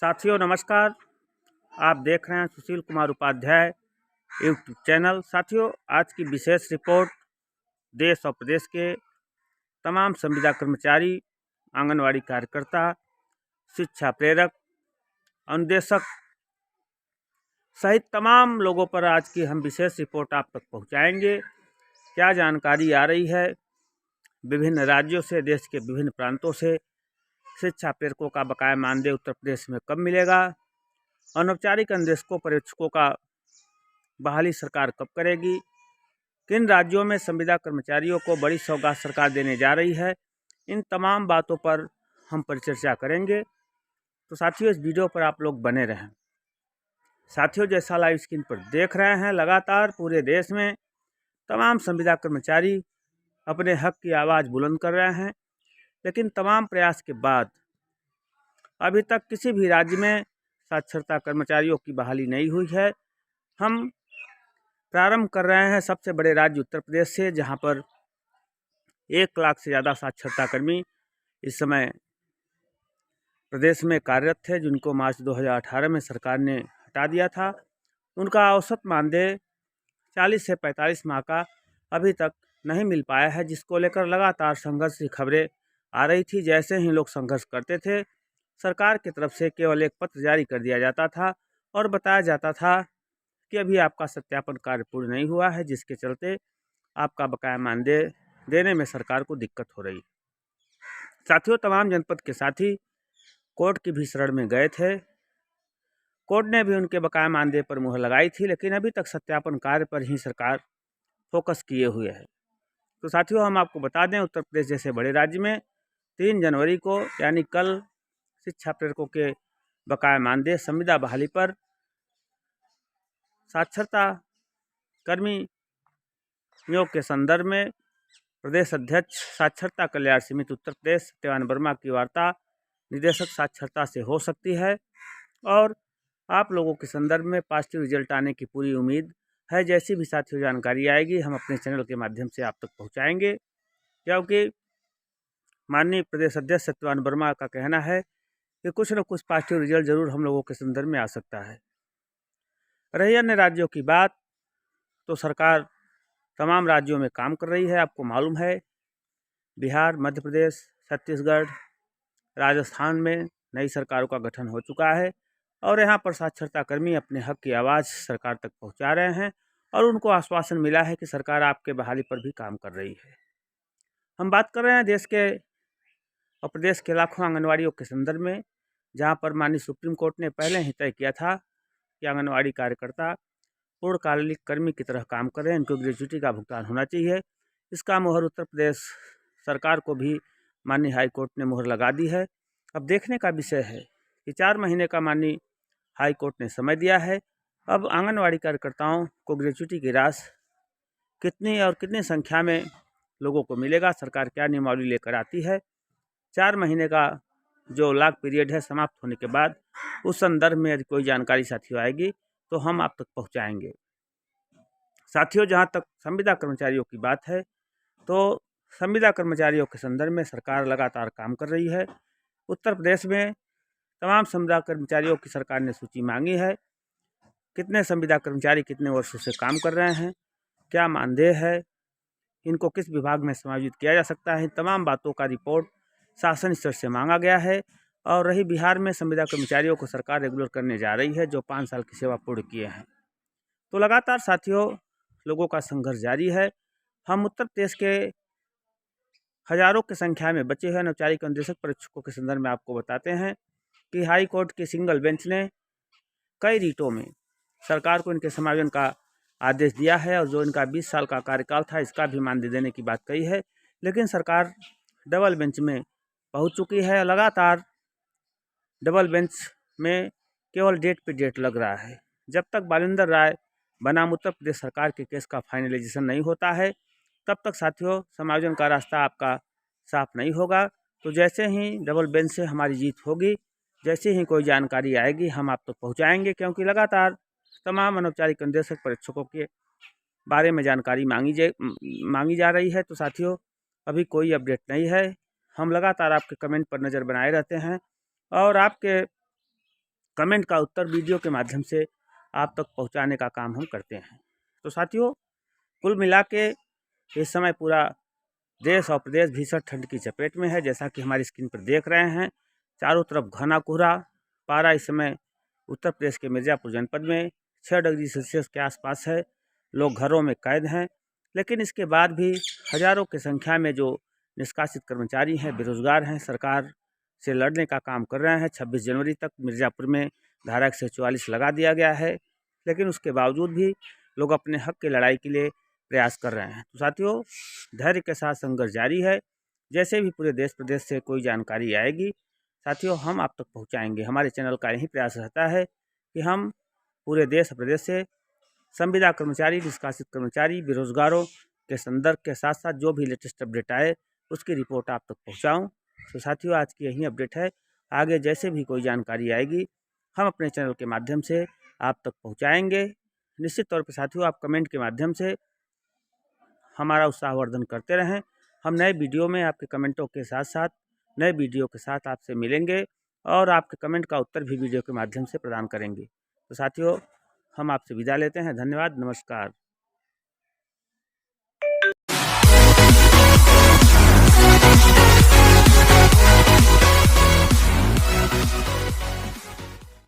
साथियों नमस्कार। आप देख रहे हैं सुशील कुमार उपाध्याय यूट्यूब चैनल। साथियों, आज की विशेष रिपोर्ट देश और प्रदेश के तमाम संविदा कर्मचारी, आंगनवाड़ी कार्यकर्ता, शिक्षा प्रेरक, अनुदेशक सहित तमाम लोगों पर आज की हम विशेष रिपोर्ट आप तक पहुंचाएंगे। क्या जानकारी आ रही है विभिन्न राज्यों से, देश के विभिन्न प्रांतों से। शिक्षा प्रेरकों का बकाया मानदेय उत्तर प्रदेश में कब मिलेगा? अनौपचारिक अनुदेशकों, पर्यवेक्षकों का बहाली सरकार कब करेगी? किन राज्यों में संविदा कर्मचारियों को बड़ी सौगात सरकार देने जा रही है? इन तमाम बातों पर हम परिचर्चा करेंगे। तो साथियों, इस वीडियो पर आप लोग बने रहें। साथियों, जैसा लाइव स्क्रीन पर देख रहे हैं, लगातार पूरे देश में तमाम संविदा कर्मचारी अपने हक की आवाज़ बुलंद कर रहे हैं, लेकिन तमाम प्रयास के बाद अभी तक किसी भी राज्य में साक्षरता कर्मचारियों की बहाली नहीं हुई है। हम प्रारंभ कर रहे हैं सबसे बड़े राज्य उत्तर प्रदेश से, जहां पर 1 लाख से ज़्यादा साक्षरता कर्मी इस समय प्रदेश में कार्यरत थे, जिनको मार्च 2018 में सरकार ने हटा दिया था। उनका औसत मानदेय 40 से 45 माह का अभी तक नहीं मिल पाया है, जिसको लेकर लगातार संघर्ष की खबरें आ रही थी। जैसे ही लोग संघर्ष करते थे, सरकार की तरफ से केवल एक पत्र जारी कर दिया जाता था और बताया जाता था कि अभी आपका सत्यापन कार्य पूर्ण नहीं हुआ है, जिसके चलते आपका बकाया मानदेय देने में सरकार को दिक्कत हो रही है। साथियों, तमाम जनपद के साथी कोर्ट की भी शरण में गए थे। कोर्ट ने भी उनके बकाया मानदेय पर मुहर लगाई थी, लेकिन अभी तक सत्यापन कार्य पर ही सरकार फोकस किए हुए है। तो साथियों, हम आपको बता दें, उत्तर प्रदेश जैसे बड़े राज्य में 3 जनवरी को यानी कल शिक्षा प्रेरकों के बकाया मानदेय संविदा बहाली पर साक्षरता कर्मी नियोग के संदर्भ में प्रदेश अध्यक्ष साक्षरता कल्याण समिति उत्तर प्रदेश सत्यवान वर्मा की वार्ता निदेशक साक्षरता से हो सकती है और आप लोगों के संदर्भ में पॉजिटिव रिजल्ट आने की पूरी उम्मीद है। जैसी भी साथियों जानकारी आएगी, हम अपने चैनल के माध्यम से आप तक पहुंचाएंगे, क्योंकि माननीय प्रदेश अध्यक्ष सत्यवान वर्मा का कहना है कि कुछ न कुछ पॉजिटिव रिजल्ट जरूर हम लोगों के संदर्भ में आ सकता है। रही अन्य राज्यों की बात, तो सरकार तमाम राज्यों में काम कर रही है। आपको मालूम है, बिहार, मध्य प्रदेश, छत्तीसगढ़, राजस्थान में नई सरकारों का गठन हो चुका है और यहाँ पर साक्षरता कर्मी अपने हक की आवाज़ सरकार तक पहुँचा रहे हैं और उनको आश्वासन मिला है कि सरकार आपके बहाली पर भी काम कर रही है। हम बात कर रहे हैं देश के और प्रदेश के लाखों आंगनवाड़ियों के संदर्भ में, जहाँ पर माननीय सुप्रीम कोर्ट ने पहले ही तय किया था कि आंगनवाड़ी कार्यकर्ता पूर्णकालिक कर्मी की तरह काम कर रहे हैं, इनको ग्रेच्युटी का भुगतान होना चाहिए। इसका मोहर उत्तर प्रदेश सरकार को भी माननीय हाई कोर्ट ने मोहर लगा दी है। अब देखने का विषय है कि 4 महीने का माननीय हाई कोर्ट ने समय दिया है। अब आंगनवाड़ी कार्यकर्ताओं को ग्रेच्युटी की राशि कितनी और कितनी संख्या में लोगों को मिलेगा, सरकार क्या नियमावली लेकर आती है। 4 महीने का जो लॉक पीरियड है समाप्त होने के बाद उस संदर्भ में यदि कोई जानकारी साथियों आएगी तो हम आप तक पहुंचाएंगे। साथियों, जहां तक संविदा कर्मचारियों की बात है, तो संविदा कर्मचारियों के संदर्भ में सरकार लगातार काम कर रही है। उत्तर प्रदेश में तमाम संविदा कर्मचारियों की सरकार ने सूची मांगी है। कितने संविदा कर्मचारी कितने वर्षों से काम कर रहे हैं, क्या मानदेय है, इनको किस विभाग में समायोजित किया जा सकता है, तमाम बातों का रिपोर्ट शासन स्तर से मांगा गया है। और रही बिहार में संविदा कर्मचारियों को सरकार रेगुलर करने जा रही है, जो 5 साल की सेवा पूर्ण किए हैं। तो लगातार साथियों लोगों का संघर्ष जारी है। हम उत्तर प्रदेश के हजारों की संख्या में बचे हुए अनौपचारिक अनुदेशक परीक्षकों के संदर्भ में आपको बताते हैं कि हाई कोर्ट की सिंगल बेंच ने कई रीटों में सरकार को इनके समायोजन का आदेश दिया है और जो इनका 20 साल का कार्यकाल था, इसका भी मानदेय देने की बात कही है, लेकिन सरकार डबल बेंच में पहुंच चुकी है। लगातार डबल बेंच में केवल डेट पे डेट लग रहा है। जब तक बालिंदर राय बनाम उत्तर प्रदेश सरकार के केस का फाइनलाइजेशन नहीं होता है, तब तक साथियों समायोजन का रास्ता आपका साफ नहीं होगा। तो जैसे ही डबल बेंच से हमारी जीत होगी, जैसे ही कोई जानकारी आएगी, हम आप तक पहुंचाएंगे, क्योंकि लगातार तमाम अनौपचारिक अनुदेशक परीक्षकों के बारे में जानकारी मांगी जा रही है। तो साथियों, अभी कोई अपडेट नहीं है। हम लगातार आपके कमेंट पर नज़र बनाए रहते हैं और आपके कमेंट का उत्तर वीडियो के माध्यम से आप तक पहुंचाने का काम हम करते हैं। तो साथियों, कुल मिला के इस समय पूरा देश और प्रदेश भीषण ठंड की चपेट में है। जैसा कि हमारी स्क्रीन पर देख रहे हैं, चारों तरफ घना कोहरा। पारा इस समय उत्तर प्रदेश के मिर्ज़ापुर जनपद में 6 डिग्री सेल्सियस के आसपास है। लोग घरों में कैद हैं, लेकिन इसके बाद भी हज़ारों की संख्या में जो निष्कासित कर्मचारी हैं, बेरोजगार हैं, सरकार से लड़ने का काम कर रहे हैं। 26 जनवरी तक मिर्ज़ापुर में धारा 144 लगा दिया गया है, लेकिन उसके बावजूद भी लोग अपने हक की लड़ाई के लिए प्रयास कर रहे हैं। तो साथियों, धैर्य के साथ संघर्ष जारी है। जैसे भी पूरे देश प्रदेश से कोई जानकारी आएगी साथियों, हम आप तक पहुंचाएंगे। हमारे चैनल का यही प्रयास रहता है कि हम पूरे देश प्रदेश से संविदा कर्मचारी, निष्कासित कर्मचारी, बेरोजगारों के संदर्भ के साथ साथ जो भी लेटेस्ट अपडेट आए उसकी रिपोर्ट आप तक पहुंचाऊं। तो साथियों, आज की यही अपडेट है। आगे जैसे भी कोई जानकारी आएगी हम अपने चैनल के माध्यम से आप तक पहुंचाएंगे। निश्चित तौर पर साथियों, आप कमेंट के माध्यम से हमारा उत्साहवर्धन करते रहें। हम नए वीडियो में आपके कमेंटों के साथ साथ नए वीडियो के साथ आपसे मिलेंगे और आपके कमेंट का उत्तर भी वीडियो के माध्यम से प्रदान करेंगे। तो साथियों, हम आपसे विदा लेते हैं। धन्यवाद, नमस्कार।